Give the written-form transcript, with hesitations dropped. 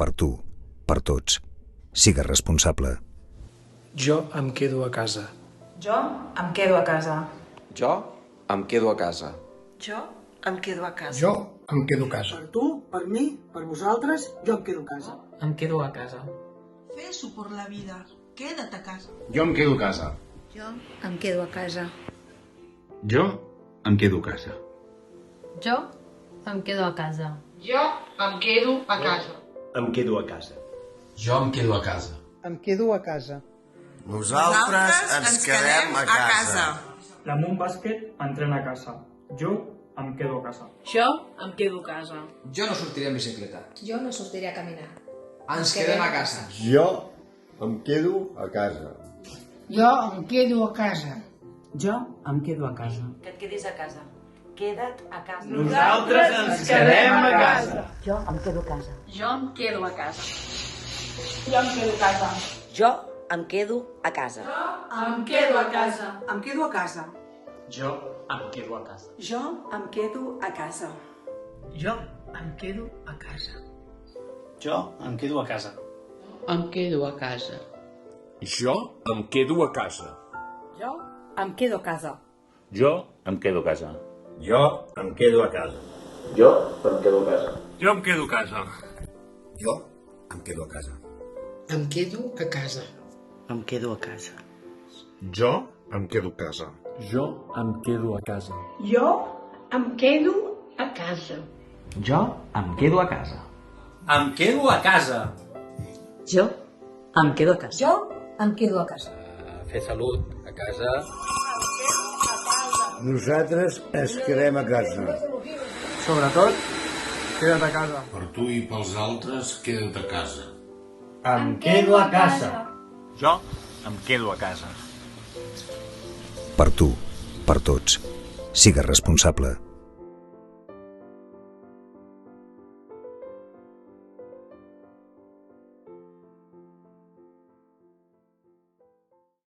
Per tu, per tots. Sigues responsable. Jo em quedo a casa. Jo em quedo a casa. Jo em quedo a casa. Jo em quedo a casa. Jo em quedo a casa. Per tu, per mi, per vosaltres, jo em quedo a casa. Em quedo a casa. Fe eso por la vida. Quédate a casa. Jo em quedo a casa. Jo em quedo a casa. Jo em quedo a casa. Jo em quedo a casa. Jo em quedo a casa. Em quedo a casa. Jo em quedo a casa. Em quedo a casa. Nosaltres ens quedem a casa. La Moon Bàsquet entrena a casa. Jo em quedo a casa. Jo em quedo a casa. Jo no sortiré en bicicleta. Jo no sortiré a caminar. Ens quedem a casa. Jo em quedo a casa. Jo em quedo a casa. Jo em quedo a casa. Que et quedis a casa. Queda't a casa. Nosaltres ens quedem a casa. Jo em quedo a casa. Jo em quedo a casa. Jo em quedo a casa. Jo em quedo a casa. Em quedo a casa. Em quedo a casa. Jo em quedo a casa. Jo em quedo a casa. Jo em quedo a casa. Jo em quedo a casa. Em quedo a casa. Jo em quedo a casa. Jo em quedo a casa. Jo em quedo a casa. Jo em quedo a casa. Jo em quedo a casa. Jo em quedo a casa. Jo em quedo a casa. Em quedo a casa. Em quedo a casa. Jo em quedo a casa. Jo em quedo a casa. Jo em quedo a casa. Jo em quedo a casa. Em quedo a casa. Jo em quedo a casa. Jo em quedo a casa. Fer salut a casa. Nosaltres ens quedem a casa. Sobretot, queda't a casa. Per tu i pels altres, queda't a casa. Em quedo a casa. Jo em quedo a casa. Per tu, per tots. Sigues responsable.